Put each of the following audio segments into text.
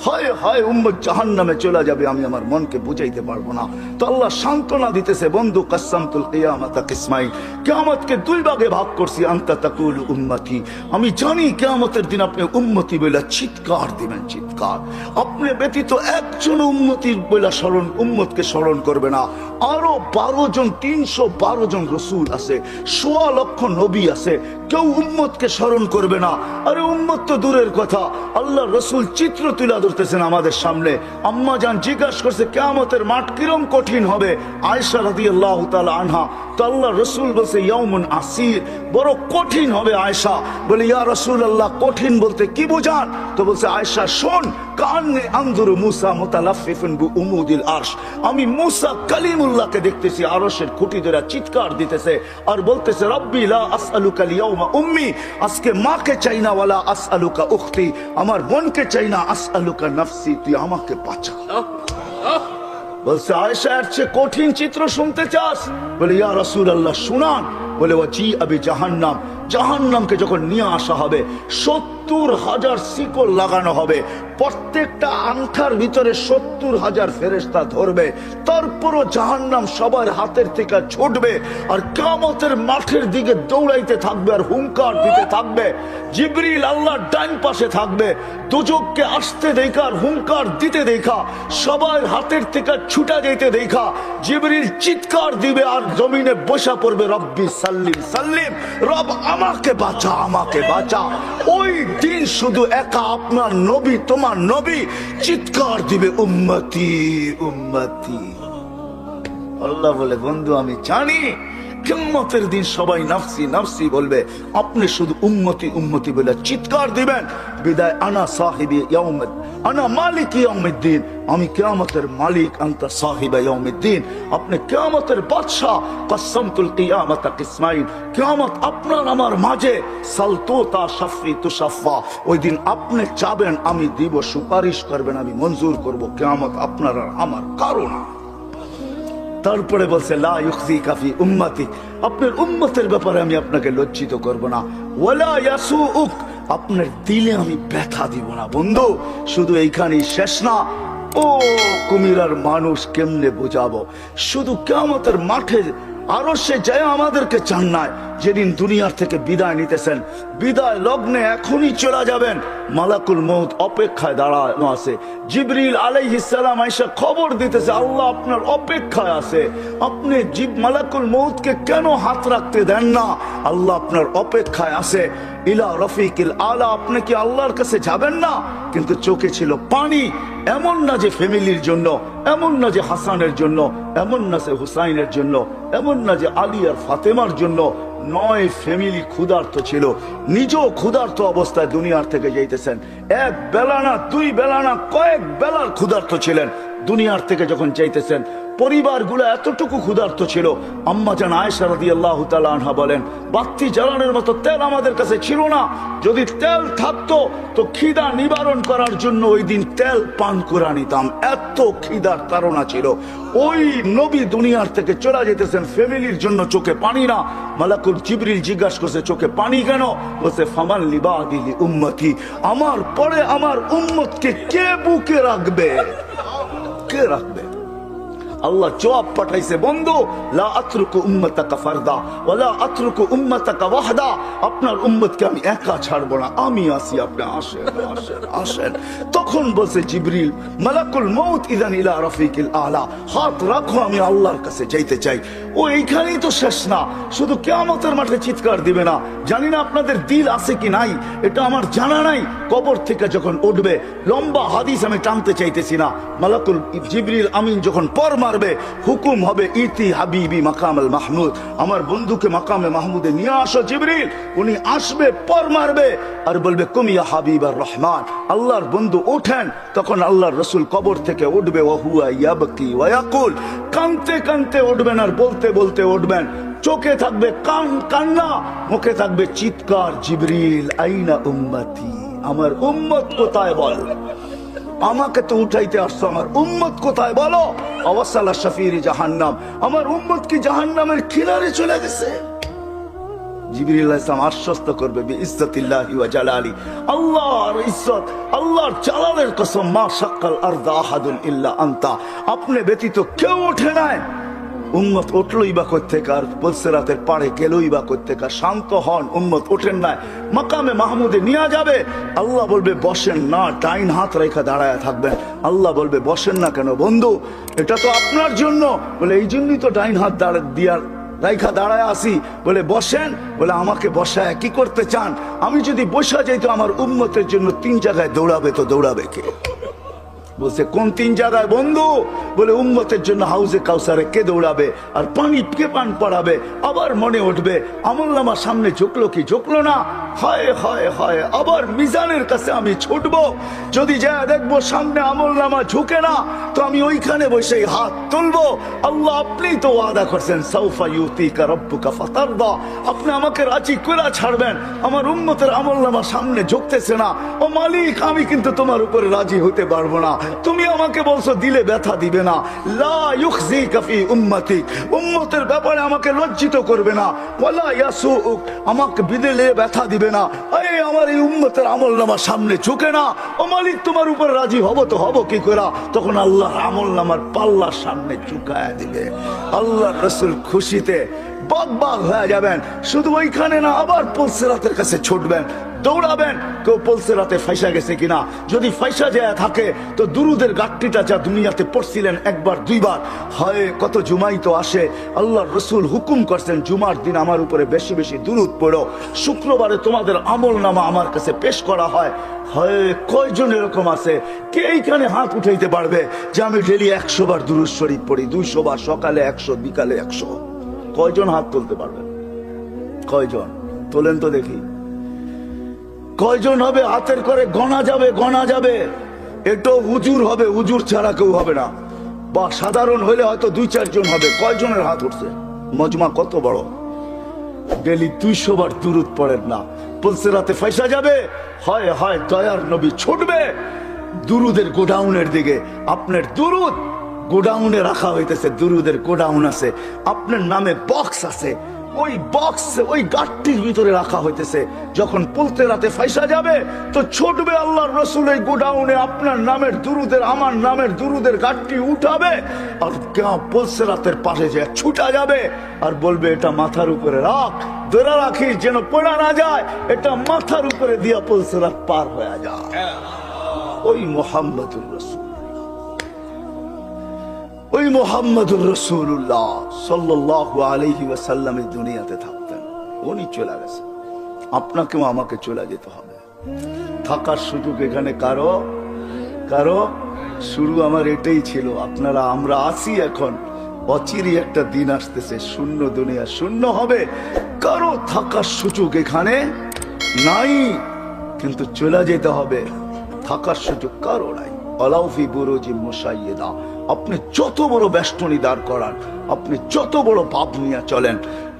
হায় হায় উম্মত জাহান্নামে চলে যাবে, আমি আমার মনকে বুঝাইতে পারবো না। তো আল্লাহ সান্ত্বনা দিতেছে, বন্ধু কাসসামতুল কিয়ামাতা কিসমাইন, কিয়ামতকে দুই ভাগে ভাগ করছি, আনতা তাকুল উম্মতি, আমি জানি কিয়ামতের দিন আপনি উম্মতি বলে চিৎকার দিবেন, চিৎকার। আপনি ব্যতীত একজন উম্মতির বলে স্মরণ, উম্মতকে স্মরণ করবে না। আরো 12 জন, 312 জন রসুল আছে, 1.25 লক্ষ নবী আছে, কেউ উম্মতকে স্মরণ করবে না। আরে উম্মত তো দূরের কথা, আল্লাহ রসুল চিত্র তুলে ধরতেছেন আমাদের সামনে। আম্মা জান জিজ্ঞাসা করছে কিয়ামতের মাঠ কিরম কঠিন হবে, আয়েশা রাদিয়াল্লাহু তাআলা আনহা। তো আল্লাহ রসুল বলছে ইয়াউমুন আসির, বড় কঠিন হবে। আয়েশা বলে ইয়া রাসূলুল্লাহ, কঠিন বলতে কি বোঝান? তো বলছে আয়েশা শোন, কান্নে আনজুরু মুসা মুতালাফফিফুন বিউমুদিল আরশ, আমি মুসা কালিমুল্লাহকে দেখতেছি আরশের খুঁটি ধরে চিৎকার দিতেছে আর বলতেছে রব্বি লা আসআলুকা আল-ইয়াওমা উম্মি, আজকে মাকে চাই না, ওয়ালা আসআলুকা উখতি, আমার বোনকে চাই না, আসআলুকা নাফসি, তুই আমাকে বাঁচা। বলছে আয়েশা এর চেয়ে কঠিন চিত্র শুনতে চাস? বলে ইয়া রাসূলুল্লাহ শুনান। বলে ওয়াজি আবি জাহান্নাম, জাহান্নামকে যখন নিয়ে আসা হবে 70,000 শিকল লাগানো হবে, প্রত্যেকটা আংটার ভিতরে 70,000 ফেরেশতা ধরবে, তারপরও জাহান্নাম সবার হাতের থেকে ছুটবে আর কিয়ামতের মাঠের দিকে দৌড়াইতে থাকবে আর হুঙ্কার দিতে থাকবে। জিবরিল আল্লাহর ডান পাশে থাকবে, দুজককে আসতে দেখা আর হুঙ্কার দিতে দেখা, সবার হাতের থেকে ছুটা যেতে দেখা জিবরিল চিৎকার দিবে আর জমিনে বসা পড়বে, রব্বি সাল্লিম সাল্লিম, রব আমাকে বাঁচা, আমাকে বাঁচা। ওই দিন শুধু একা আপনার নবী, তোমার নবী চিৎকার দিবে উম্মতি উম্মতি। আল্লাহ বলে বন্ধু আমি জানি কিয়ামতের দিন সবাই নাফসি নাফসি বলবে, আপনি শুধু উম্মতি উম্মতি বলে চিৎকার দিবেন। বিদায় আনা সাহিবি ইয়াউমিদ, আনা মালিক ইয়াউমিদ্দিন, আমি কিয়ামতের মালিক, আনতা সাহিবা ইয়াউমিদ্দিন, আপনি কিয়ামতের বাদশা। কাসসামতুল কিয়ামাতা কিসমাইন, কিয়ামত আপনার আমার মাঝে, সালতুতা শাফি তুশাফা, ওই দিন আপনি চাবেন আমি দিব, সুপারিশ করবেন আমি মঞ্জুর করব, কিয়ামত আপনার আর আমার কারণ। তারপরে বলছে লা ইউখজিকা ফি উম্মতি, আপনার উম্মতের ব্যাপারে আমি আপনাকে লজ্জিত করব না, ওয়ালা ইয়াসুউক, আপনার দিলে আমি ব্যথা দিব না। বন্ধু শুধু এইখানেই শেষ না, ও কুমিরার মানুষ কেমনে বোঝাবো, শুধু কিয়ামতের মাঠে আরো সে যায় আমাদেরকে চান নাই, যেদিন দুনিয়ার থেকে বিদায় নিতেছেন, বিদায় লগ্নে এখনই চলে যাবেন, মালাকুল মউত অপেক্ষায় দাঁড়ানো আছে। জিবরিল আলাইহিস সালাম আয়েশা খবর দিতেছে আল্লাহ আপনার অপেক্ষায় আছে, আপনি মালাকুল মউতকে কেন হাত রাখতে দেন না? আল্লাহ আপনার অপেক্ষায় আছে। ইলা রফিকিল আলা, আপনি কি আল্লাহর কাছে যাবেন না? কিন্তু চোখে ছিল পানি। এমন না যে ফ্যামিলির জন্য, এমন না যে হাসানের জন্য, এমন না যে হুসাইনের জন্য, এমন না যে আলী আর ফাতেমার জন্য, 9 ফ্যামিলি ক্ষুধার্ত ছিল, নিজেও ক্ষুধার্ত অবস্থায় দুনিয়ার থেকে যাইতেছেন। এক বেলা না, 2 বেলা না, কয়েক বেলার ক্ষুধার্ত ছিলেন। দুনিয়ার থেকে যখন চাইতেছেন, পরিবারগুলো এতটুকু ক্ষুধার্ত ছিল। আম্মা জান আয়েশা রাদিয়াল্লাহু তাআলা আনহা বলেন, বাতি জ্বালানোর মতো তেল আমাদের কাছে ছিল না, যদি তেল থাকতো তো খিদা নিবারণ করার জন্য ওই দিন তেল পান করে নিতাম, এত খিদার তাড়না ছিল। ওই নবী দুনিয়ার থেকে চলে যেতেছেন, ফ্যামিলির জন্য চোখে পানি না। মালাকুল জিবরিল জিজ্ঞাসা করছে চোখে পানি কেন? বলছে ফামান লিবাদিলি উম্মতি, আমার পরে আমার উম্মতকে কে বুকে রাখবে, কে রাখবে? আল্লাহ জবাব পাঠাইছে, বন্ধু লা আতরুকু উম্মাতাকা ফারদা ওয়ালা আতরুকু উম্মাতাকা ওয়াহদা, আপনার উম্মতকে আমি একা ছাড়বো না, আমি আসি, আপনি আসেন আসেন আসেন। তখন বলছে জিবরিল মালাকুল মউত ইযান ইলা রাফিকিল আলা, হাত রাখো, আমি আল্লাহর কাছে যাইতে চাই। ও এইখানেই তো শেষ না, শুধু কিয়ামতের মাঠে চিৎকার দিবে না। জানি না আপনাদের দিল আছে কি নাই, এটা আমার জানা নাই। কবর থেকে যখন উঠবে, লম্বা হাদিস আমি টানতে চাইতেছি না, মালাকুল জিবরিল আমিন যখন পর মারবে, হুকুম হবে ইতি হাবিবি মাকামাল মাহমুদ, আমার বন্ধুকে মাকামে মাহমুদে নিয়ে আসো। জিবরিল উনি আসবে, পর মারবে আর বলবে কুম ইয়া হাবিবার রহমান, আল্লাহর বন্ধু ওঠেন। তখন আল্লাহর রাসূল কবর থেকে উঠবে, ওয়া হুয়া ইয়াবকি ওয়া ইয়াকুল, কানতে কানতে উঠবেন আর বলতে বলতে উঠবেন, চোখে থাকবে কান্না, মুখে থাকবে চিৎকার, জিবরিল আইনা উম্মতি, আমার উম্মত কোথায় বল, আমাকে তো উঠাইতে আসছো, আমার উম্মত কোথায় বলো? আওয়াসালা শাফিরি জাহান্নাম, আমার উম্মত কি জাহান্নামের কিনারে চলে গেছে? জিবরিল আলাইহিস সালাম আশ্বস্ত করবে বিইজ্জাতিল্লাহি ওয়া জালালি, আল্লাহর ইজ্জত, আল্লাহর জালালের কসম, মা শাক্কাল আরদা আহাদুন ইল্লা আনতা, আপনি ব্যতীত কেউ ওঠে নাই। উম্মত উঠলই বা কোত্থেকে, আর পুলসিরাতের পাড়ে গেলই বা কোত্থেকে? শান্ত হন, উম্মত ওঠেন নাই, মাকামে মাহমুদে নিয়ে যাবে। আল্লাহ বলবে বসেন না, ডাইন হাত রেখা দাঁড়ায় থাকবেন। আল্লাহ বলবে বসেন না কেন বন্ধু, এটা তো আপনার জন্য। বলে এই জন্যই তো ডাইন হাত দিয়ার রাইখা দাঁড়ায় আসি। বলে বসেন। বলে আমাকে বসায় কি করতে চান? আমি যদি বসা যাই তো আমার উম্মতের জন্য 3 জায়গায় দৌড়াবে, তো দৌড়াবে কে? বলছে কোন 3 জায়গায় বন্ধু? বলে উম্মতের জন্য হাউজে কাউসারে কে দৌড়াবে, আর পানি কে পান পড়াবে। আবার মনে উঠবে আমলনামার সামনে ঝুঁকলো কি ঝুঁকলো না, হায় হায় হায়, আবার মিজানের কাছে আমি ছুটবো, যদি যা দেখবো সামনে আমলনামা ঝুঁকে না, তো আমি ওইখানে বসে হাত তুলবো। আল্লাহ আপনি তো ওয়াদা করছেন সাউফা ইউতিকা রাব্বুকা ফাতারদা, আপনি আমাকে রাজি করে ছাড়বেন। আমার উম্মতের আমলনামা সামনে ঝুঁকতেছে না, ও মালিক আমি কিন্তু তোমার উপরে রাজি হতে পারবো না। তুমি আমাকে বলছো দিলে ব্যথা দিবে না, লা ইউখজিকা ফি উম্মতিক, উম্মতের ব্যাপারে আমাকে লজ্জিত করবে না, ওয়ালা ইয়াসুউক, আমাকে বিদেলে ব্যথা দিবে না। এই আমার এই উম্মতের আমলনামার সামনে ঝুঁকে না, ও মালিক তোমার উপর রাজি হব তো হব কি করে? তখন আল্লাহ আমলনামার পাল্লার সামনে ঝুঁকায় দিবে। আল্লাহর রাসূল খুশিতে বাগ হয়ে যাবেন। শুধু ওইখানে না, আবার পুলসিরাতের কাছে ছুটবেন, দৌড়াবেন। কেউ পুলসিরাতে ফাইসা গেছে কিনা, যদি ফাইসা যায় থাকে তো দুরুদের গাট্টিটা যা দুনিয়াতে পড়ছিলেন একবার দুইবার, হয় কত জুমাই তো আসে। আল্লাহর রাসূল হুকুম করছেন জুমার দিন আমার উপরে বেশি বেশি দুরুদ পড়ো, শুক্রবারে তোমাদের আমলনামা আমার কাছে পেশ করা হয়। হয় কয়জন এরকম আছে কে এইখানে হাত উঠাইতে পারবে যে আমি ডেলি 100 বার দুরুদ শরীফ পড়ি, 200 বার, সকালে 100, বিকালে 100? কয়জন হাত তুলতে পারবেন? কয়জন তোলেন তো দেখি। কয়জন হবে? হাতের করে গণা যাবে, গণা যাবে। এটা হুজুর হবে, হুজুর ছাড়া কেউ হবে না, বা সাধারণ হইলে হয়তো 2-4 জন হবে। কয়জনের হাত উঠছে? মজমা কত বড়, ডেলি 200 বার দুরুদ পড়েন না, পুলসিরাতে ফাইসা যাবে। হয় হয় দয়ার নবী ছুটবে দুরুদের গোডাউনের দিকে। আপনার দুরুদ গোডাউনে রাখা হইতেছে, দুরুদের গোডাউন আছে, আপনার নামে বক্স আছে, ওই বক্স ওই গাট্টির ভিতরে রাখা হইতেছে। যখন পুলসিরাতে ফাইসা যাবে তো ছুটবে আল্লাহর রাসূল এই গোডাউনে, আপনার নামের দুরুদের, আমার নামের দুরুদের গাট্টি উঠাবে, আর পুলসিরাতের পাশে যে ছুটা যাবে আর বলবে এটা মাথার উপরে রাখ, ধরে রাখিস যেন পড়া না যায়, এটা মাথার উপরে দিয়া পুলসিরাত পার হয়ে যায়। ওই মুহাম্মদুর রাসূল, ওই মুহাম্মদুর রাসূলুল্লাহ সাল্লাল্লাহু আলাইহি ওয়াসাল্লাম এই দুনিয়াতে থাকতেন, উনি চলে গেছেন। আপনাকেও আমাকে চলে যেতে হবে। থাকার সুযোগ এখানে কারো কারো শুরু আমার এটাই ছিল। আপনারা আমরা আছি এখন, অচিরই একটা দিন আসতেছে শূন্য দুনিয়া শূন্য হবে, কারো থাকার সুযোগ এখানে নাই, কিন্তু চলে যেতে হবে। থাকার সুযোগ কারো নাই। আলাউফি বুরুজি মুশাইয়্যিদা, আপনি যত বড় বেষ্টনী দাঁড় করান, আপনি যত বড় ভাব নিয়ে চলেন,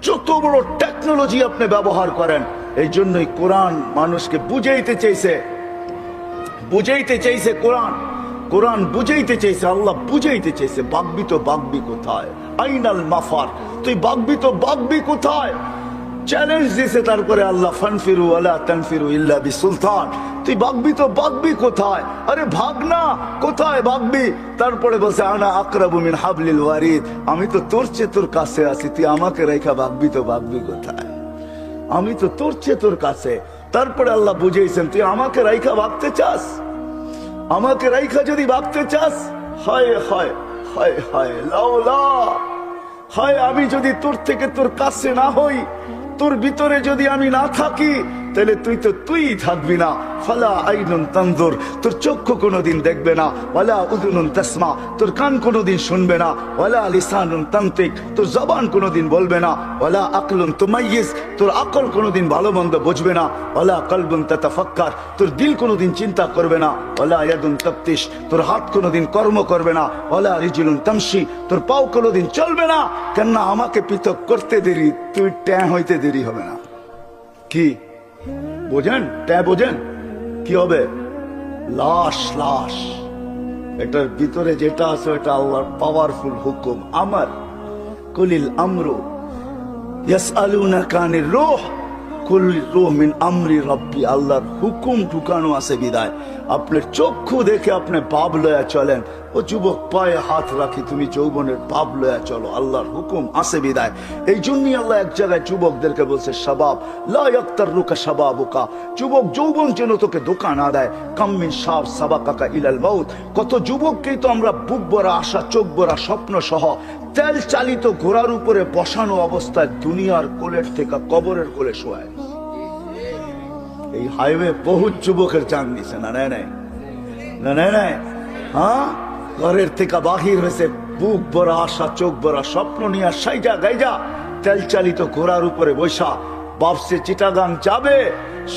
যত বড় টেকনোলজি আপনি ব্যবহার করেন, এই জন্যই কোরআন মানুষকে বুঝাইতে চাইছে কোরআন, কোরআন বুঝাইতে চাইছে, আল্লাহ বুঝাইতে চাইছে বাগবি তো বাগবি কোথায়, আইনাল মাফার, তুই বাগবি তো বাগবি কোথায়? চ্যালেঞ্জ দিয়েছে তারপরে আল্লাহ, ফানফিরু ওয়ালা তানফিরু ইল্লা বিসুলতান, তুই বাগবি তো বাগবি কোথায়? আরে ভাগ না, কোথায় বাগবি? তারপরে বলছে আনা আকরাবু মিন হাবলিল ওয়ারিদ, আমি তো তোর চেয়ে তোর কাছে আছি, তুই আমাকে রেখা বাগবি তো বাগবি কোথায়? আমি তো তোর চেয়ে তোর কাছে। তারপরে আল্লাহ বুঝাইছেন তুই আমাকে রাইখা ভাগতে চাস, আমাকে রাইখা যদি ভাগতে চাস, হায় হায় হায় হায় লাউলা, হায় আমি যদি তোর থেকে তোর কাছে না হই, তোর ভিতরে যদি আমি না থাকি, তাহলে তুই থাকবি না। ফালা আইনুন তানজুর, তোর চক্ষু কোনোদিন দেখবে না, ওয়ালা উযুনুন তাসমা, তোর কান কোনোদিন শুনবে না, ওয়ালা লিসানুন তানতিক, তোর জবান কোনোদিন বলবে না, ওয়ালা আকলুন তুমাইয়িজ, তোর আকল কোনোদিন ভালো মন্দ বুঝবে না, ওয়ালা কলবুন তাতাফাক্কার, তোর দিল কোনোদিন চিন্তা করবে না, ওয়ালা ইয়াদুন তাফতিশ, তোর হাত কোনোদিন কর্ম করবে না, ওয়ালা রিজলুন তামশি, তোর পাও কোনোদিন চলবে না। কেন না? আমাকে পৃথক করতে দেরি, তুই ট্যাঁ হইতে দেরি হবে না। কি বোঝেন? ট্যাঁ বোঝেন? কি হবে? লাশ, লাশ। এটার ভিতরে যেটা আছে ওটা আল্লাহর পাওয়ারফুল হুকুম। আমার কুলিল আমরু ইয়াসআলুনাকা আনির রূহ, কুল রূহ মিন আমরি রব্বি, আল্লাহর হুকুম ঢুকানো আছে বিদায় আপনার চক্ষু দেখে আপনি পাপ লয়া চলেন। ও যুবক, পায়ে হাত রাখি, তুমি যৌবনের পাপ লয়া চলো, আল্লাহর হুকুম আছে বিদায়। এই জন্যই আল্লাহ এক জায়গায় যুবকদেরকে বলছে, শাবাব লা ইয়াক্তাররুকা শাবাবুকা, যুবক যৌবন যেন তোকে ধোঁকা না দেয়। কাম মিন শাব সাবাকাকা ইলাল মাউত, কত যুবককেই তো আমরা বুক ভরা আশা, চোখ ভরা স্বপ্ন সহ তেল চালিত ঘোড়ার উপরে বসানো অবস্থায় দুনিয়ার কোলের থেকে কবরের কোলে শোয়ায়। এই হাইওয়ে বহু যুবকের জান দিছে না, নেয় নাই না, নেয় নাই। হ্যাঁ, ঘরের থেকে বাহির হয়েছে বুক ভরা আশা, চোখ ভরা স্বপ্ন নিয়ে সাইজা গাইজা তেল চালিত ঘোড়ার উপরে বৈশা বাপসে চিটাগাং যাবে,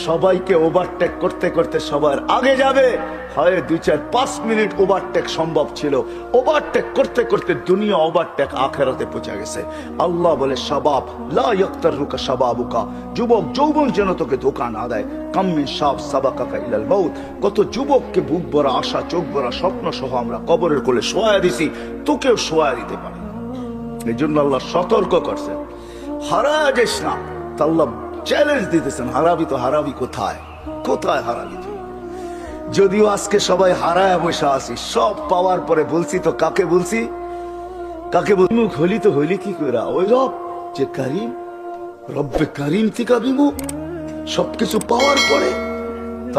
সবাইকে ওভারটেক করতে করতে সবার আগে যাবে। হয় 2-4-5 মিনিট ওভারটেক সম্ভব ছিল, ওভারটেক করতে করতে দুনিয়া ওভারটেক আখেরাতে পৌঁছে গেছে। আল্লাহ বলে, শাবাব লা ইয়াক্তাররুকা শাবাবুকা, যুবক যৌবন যেন তোকে ধোঁকা না দেয়। কাম মিন শাব সাবাকাকা ইলাল মাউত, কত যুবককে বুক ভরা আশা, চোখ ভরা স্বপ্ন সহ আমরা কবরের কোলে শোয়া দিছি, তোকেও শোয়া দিতে পারে। এই জন্য আল্লাহ সতর্ক করছেন, হারায় যাস না। আল্লাহ চ্যালেঞ্জ দিতেছেন, হারাবি তো হারাবি কোথায়, কোথায় হারাবি তুই? যদিও আজকে সবাই হারায় বসে আসি, সব পাওয়ার পরে বলছি তো কাকে বলছি, কাকে বিমুখ হলি তো হইলি কি করে? ওই রব যে করিম, রব্বে করিম থেকে বিমুখ, সবকিছু পাওয়ার পরে।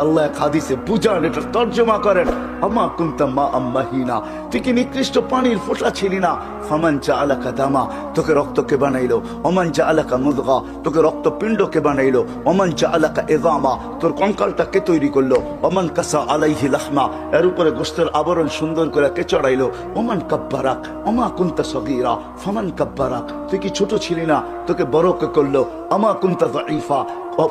আল্লাহ এক হাদিসে বুঝান, এটা তর্জমা করেন, আমা কুনতা মা আম্মাহিনা, তুই কি নিকৃষ্ট পানির ফোঁটা ছিলি না? ফামান জাআলাকা দামা, তোকে রক্তকে বানাইলো। ওমান জাআলাকা মুদগা, তোকে রক্তপিণ্ডকে বানাইলো। ওমান জাআলাকা ইযামা, তোর কঙ্কালটাকে তৈরি করলো। ওমান কাসা আলাইহি লাহমা, এর উপরে গোশতের আবরণ সুন্দর করে কে চড়াইলো। ওমান কাব্বারাক, আমা কুনতা সগীরা ফামান কাব্বারাক, তুই কি ছোট ছিলি না, তোকে বড় কে করলো। আমা কুনতা যায়ীফা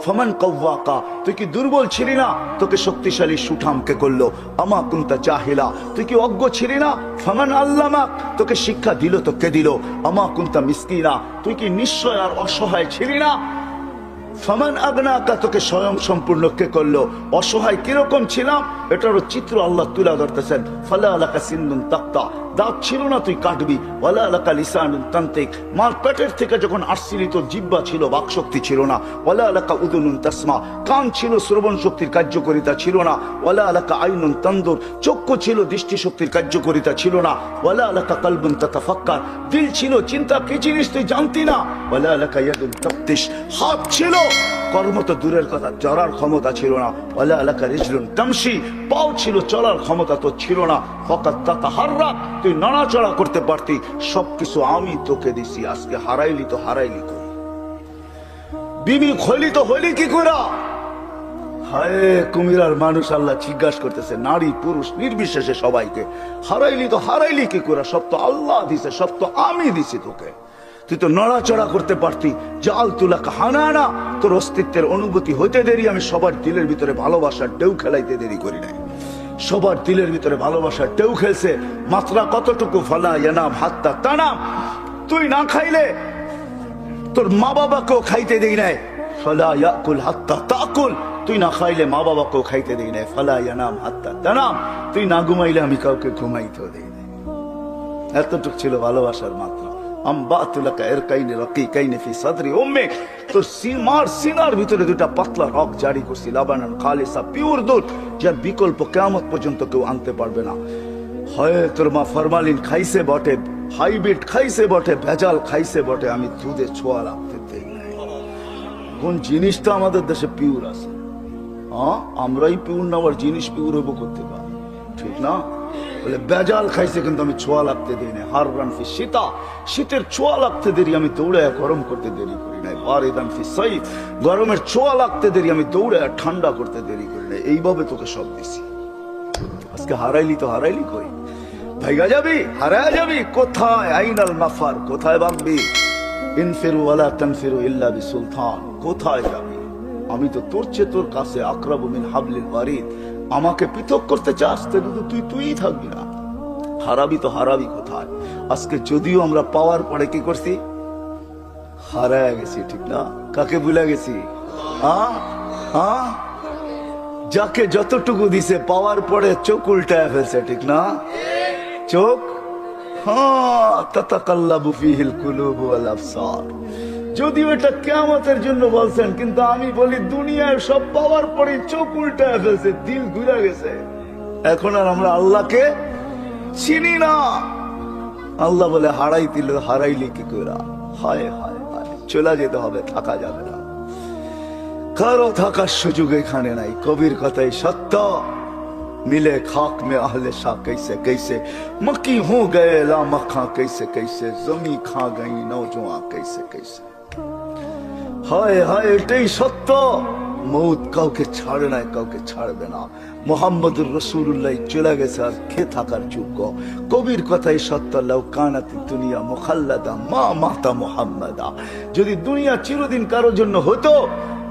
ফামান কাওয়াকা, তুই কি দুর্বল ছিলি না, তোকে শক্তিশালী সুঠামকে করলো। আমা কুনতা জাহিলা, তুই কি অজ্ঞ ছিলি না, ফামান আল্লামাক, তোকে শিক্ষা দিল তো কে দিল। আমা কুনতা মিসকিনা, তুই কি নিশ্চয় আর অসহায় ছিলি না, ফামান আগনাকা, তোকে স্বয়ং সম্পূর্ণ কে করলো। অসহায় কিরকম ছিলাম এটারও চিত্র আল্লাহ তুলে ধরতেছেন। ফালা আলাকা সিন্দুন তাক্তা, দাঁত ছিল না তুই কাটবি। ওয়ালা আলাকা লিসানুন তান্তিক, মার পেটের থেকে যখন আসছিলি তোর জিহ্বা ছিল, বাকশক্তি ছিল না। ওয়ালা আলাকা উদুনুন তাসমা, কান ছিল, শ্রবণ শক্তির কার্যকারিতা ছিল না। ওয়ালা আলাকা আইনুন তানদুর, চক্ষু ছিল, দৃষ্টি শক্তির কার্যকারিতা ছিল না। ওয়ালা আলাকা কলবুন তাতাফাক্কার, দিল ছিল, চিন্তা কি জিনিস তুই জানতি না। ওয়ালা আলাকা ইয়াদুন তাফতিশ, হাত ছিল, কর্ম তো দূরের কথা, চড়ার ক্ষমতা ছিল না। ওয়ালা আলাকা রিজলুন তামশি, পাও ছিল, চলার ক্ষমতা তো ছিল না। ফাকাত তাতাহাররাক, তুই নড়াচড়া করতে পারতি। সবকিছু আমি তোকে দিছি, আজকে হারাইলি তো হারাইলি কই? বিবি হইলি তো হইলি কি করে? হায় কুমিরার মানুষ, আল্লাহ জিজ্ঞাসা করতেছে নারী পুরুষ নির্বিশেষে সবাইকে, হারাইলি তো হারাইলি কি করে? সব তো আল্লাহ দিছে, সব তো আমি দিছি তোকে। তুই তো নড়াচড়া করতে পারতি। জাল তুলা হানানা, তোর অস্তিত্বের অনুভূতি হইতে দেরি, আমি সবার দিলের ভিতরে ভালোবাসার ঢেউ খেলাইতে দেরি করি নাই। সবার দিলের ভিতরে ভালোবাসার ঢেউ খেলছে। মাত্রা কতটুকু? ফালা ইয়ানাম হাত্তা তানাম, তুই না খাইলে তোর মা বাবাকেও খাইতে দেই নাই। ফালা ইয়াকুল হাত্তা তাকুল, তুই না খাইলে মা বাবাকেও খাইতে দেই নাই। ফালা ইয়ানাম হাত্তা তানাম, তুই না ঘুমাইলে আমি কাউকে ঘুমাইতেও দেই নাই। এতটুক ছিল ভালোবাসার মাত্রা। সিনার ভিতরে দুটা পাতলা রক জারি করছি, লাবানান খালিসা, পিওর দুধ, যার বিকল্প কিয়ামত পর্যন্ত কেউ আনতে পারবে না। হয় তোর মা ফরমালিন খাইছে বটে, হাইব্রিড খাইছে বটে, ভেজাল খাইছে বটে, আমি দুধে ছোঁয়া রাখতে দেই নাই। কোন জিনিসটা আমাদের দেশে পিওর আছে? হ্যাঁ, আমরাই পিওর না, আবার জিনিস পিওর হবো করতে পারি, ঠিক না? বলে বেজাল খাইছে কিন্তু আমি ছোঁয়া লাগতে দিই না। হাররান ফি শীতা, শীতের ছোঁয়া লাগতে দেরি, আমি দৌড়ে গরম করতে দেরি করি নাই। বারিদান ফি সাইফ, গরমের ছোঁয়া লাগতে দেরি, আমি দৌড়ে ঠান্ডা করতে দেরি করি নাই। এইভাবে তোকে সব দিছি। আজকে হারাইলি তো হারাইলি কই? ভাইগা যাবি, হারায় যাবি কোথায়? আইনাল মাফার, কোথায় ভাববি? ইনফিরু ওয়ালা তানফিরু ইল্লা বিসুলতান, কোথায় যাবি? আমি তো তোর চেয়ে তোর কাছে আকরাবু মিন হাবলিল ওয়ারিদ। আমাকে পৃথক করতে চাস, তাহলে তুই তুই থাকবি না। হারাবি তো হারাবি কোথায়? আজকে যদিও আমরা পাওয়ার পরে কি করছি, হারায় গেছি, ঠিক না? কাকে ভুলে গেছি? যাকে যতটুকু দিছে পাওয়ার পরে চোখ উল্টায় ফেলছে, ঠিক না? চোখ, তাতাকাল্লাবু ফিহিল কুলুবু ওয়াল আবসার, যদিও এটা কিয়ামতের জন্য বলছেন, কিন্তু আমি বলি দুনিয়ার সব পাওয়ার পরে চোখ উল্টায় ফেলছে, দিল ঘুরে গেছে। এখন আর আমরা আল্লাহকে চিনি না। আল্লাহ বলে হারাইলি কি করে? হায় হায় হায়, চলে যেতে হবে, থাকা যাবে না। কারো থাকার সুযোগ এখানে নাই। কবির কথাই সত্য, मिले खाक में अहले शाह कैसे कैसे, मक्की हो गए ला मक्खा कैसे कैसे, जमी खा गई नौजवान कैसे कैसे। हाय हाय, এটাই সত্য। মৌত কাউকে ছাড়ে না, কাউকে ছাড়বে না। মুহাম্মদুর রাসূলুল্লাহ চলে গেছে, আর কে থাকার যোগ্য? কবির কথাই সত্য, লাউ কানাতি দুনিয়া মুখাল্লাদা মা মাতা মুহাম্মাদা। যদি দুনিয়া চিরদিন কারোর জন্য হতো,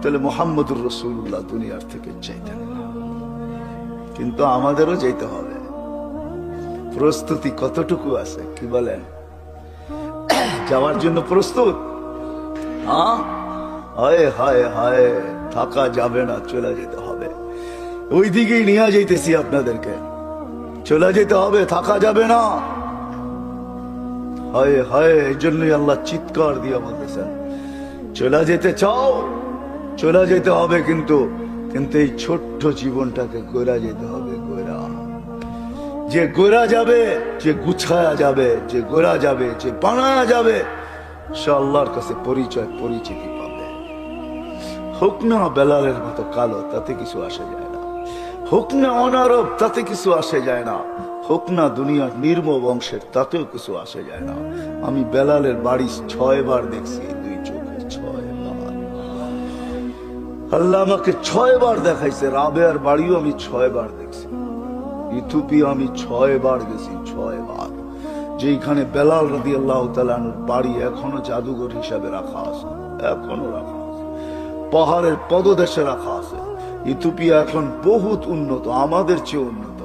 তাহলে মুহাম্মদুর রাসূলুল্লাহ দুনিয়ার থেকে চাইতেন না। কিন্তু আমাদেরও যেতে হবে। প্রস্তুতি কতটুকু আছে কি বলেন? যাওয়ার জন্য প্রস্তুত? হ্যাঁ, হায় হায় হায়, থাকা যাবে না, চলে যেতে হবে। ওই দিকেই নিয়ে যাইতেছি আপনাদেরকে, চলে যেতে হবে, থাকা যাবে না। হায় হায়, এই জন্যই আল্লাহ চিৎকার দিয়ে বলতেছেন, চলে যেতে চাও, চলে যেতে হবে। কিন্তু এই ছোট্ট জীবনটাকে গোরা যেতে হবে। গোরা, যে গোরা যাবে, যে গুছায়া যাবে, যে গোরা যাবে, যে বানায়া যাবে, সে আল্লাহর কাছে পরিচিতি পাবে। হোক না বেলালের মতো কালো, তাতে কিছু আসে যায় না। হোক না অনারব, তাতে কিছু আসে যায় না। হোক না দুনিয়ার নির্ম বংশের, তাতেও কিছু আসে যায় না। আমি বেলালের বাড়ি 6 বার দেখছি, 2 চোখে 6 বার। আল্লাহ আমাকে 6 বার দেখাইছে। রাবেয়ার বাড়িও আমি 6 বার দেখছি। ইথিওপিয়া আমি 6 বার গেছি, 6 বার। যেখানে বেলাল রাদিয়াল্লাহু তাআলা আনহুর বাড়ি এখনো জাদুঘর হিসাবে রাখা আছে, এখনো রাখা আছে, পাহাড়ের পদদেশে রাখা আছে। ইথিওপিয়া এখন বহুত উন্নত, আমাদের চেয়ে উন্নত।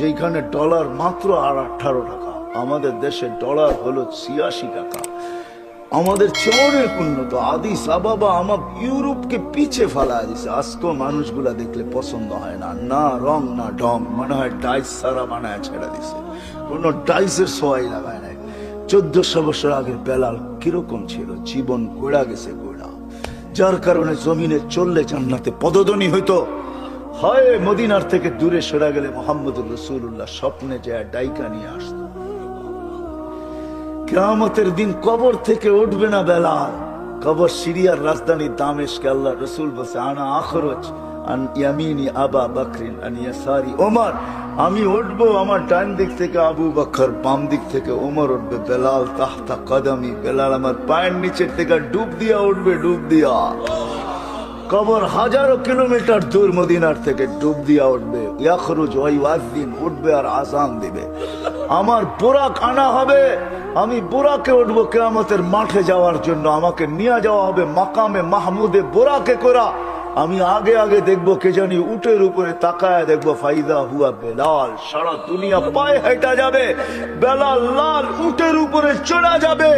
যেখানে ডলার মাত্র 18 টাকা, আমাদের দেশে ডলার হলো 86 টাকা। আমাদের চেয়ে অনেক উন্নত। আদিস আবাবা আমার ইউরোপকে পিছে ফেলা দিছে। আজকেও মানুষগুলা দেখলে পছন্দ হয় না, না রং না ঢং, মনে হয় ডাইস সারা বানায় ছেড়ে দিছে, কোন ডাইসের সোয়াই লাগায় নাই। 1400 বছর আগের বেলাল কিরকম ছিল? জীবন গোড়া গেছে, গোড়া। যার কারণে জমিনে চললে জান্নাতে পদধ্বনি হইতো। হয় মদিনার থেকে দূরে সরে গেলে মুহাম্মদুর রাসূলুল্লাহ স্বপ্নে যায় ডাইকা নিয়ে আসতো। কিয়ামতের দিন কবর থেকে উঠবে না বেলাল। কবর সিরিয়ার রাজধানী দামেস্কে। আল্লাহ রাসূল বলছে, আনা আখরজ আন ইয়ামিনি আবা বকরিন আন ইয়াসারি ওমর। আমি উঠবো, আমার ডান দিক থেকে আবু বকর, বাম দিক থেকে ওমর উঠবে। বেলাল তাহতা কদমি, বেলাল আমার পায়ের নিচের থেকে ডুব দিয়া উঠবে, ডুব দিয়া। কবর হাজারো কিলোমিটার দূর মদিনার থেকে, ডুব দিয়া উঠবে। ইয়াখরুজ ওয়া ইউআযিন, উঠবে আর আযান দিবে। আমার বুরাক আনা হবে, আমি বুরাকে উঠবো কিয়ামতের মাঠে যাওয়ার জন্য। আমাকে নিয়ে যাওয়া হবে মাকামে মাহমুদে বুরাকে করা। আমি আগে আগে দেখবো, কে জানি উটের উপরে তাকায় দেখবো, ফাইদা হুয়া বেলাল। সারা দুনিয়া পায়ে হেঁটে যাবে, বেলাল লাল উটের উপরে চড়া যাবে।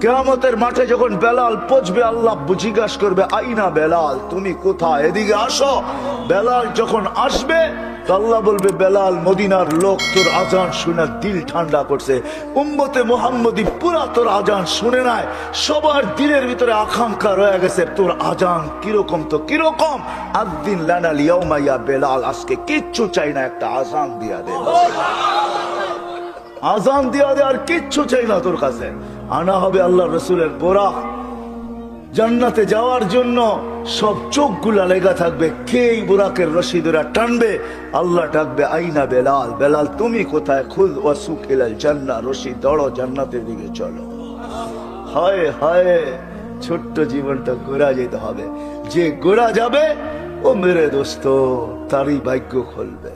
কিয়ামতের মাঠে যখন বেলাল পৌঁছবে, আল্লাহ জিজ্ঞাসা করবে, আইনা বেলাল, তুমি কোথায়? এদিকে আসো। বেলাল যখন আসবে, আল্লাহ বলবে, বেলাল মদিনার লোক তোর আজান শুনে দিল ঠান্ডা করছে। উম্মতে মুহাম্মদী পুরা তোর আজান শুনে নাই, সবার দিলের ভিতরে আকাঙ্ক্ষা রয়ে গেছে তোর আজান কিরকম তো কিরকম। আদ্দিন লানাল ইয়াউমা ইয়া বেলাল, আজকে কিচ্ছু চাই না, একটা আজান দিয়া দে, আজান দিয়া দে, আর কিচ্ছু চাই না তোর কাছে। আনা হবে আল্লাহ রসুলের বোরাক। জান্নাতে যাওয়ার জন্য সব চোখগুলা লেগা থাকবে, কে এই বুরাকের রশি ধরে টানবে? আল্লাহ ডাকবে, আইনা বেলাল, বেলাল তুমি কোথায়? খুদ ওয়াসুক ইলাল জান্নাহ, রশি দৌড়ো, জান্নাতের দিকে চলো। হায় হায়, ছোট্ট জীবনটা গোড়া যেতে হবে। যে গোড়া যাবে, ও মেরে দোস্ত, তারই ভাগ্য খুলবে।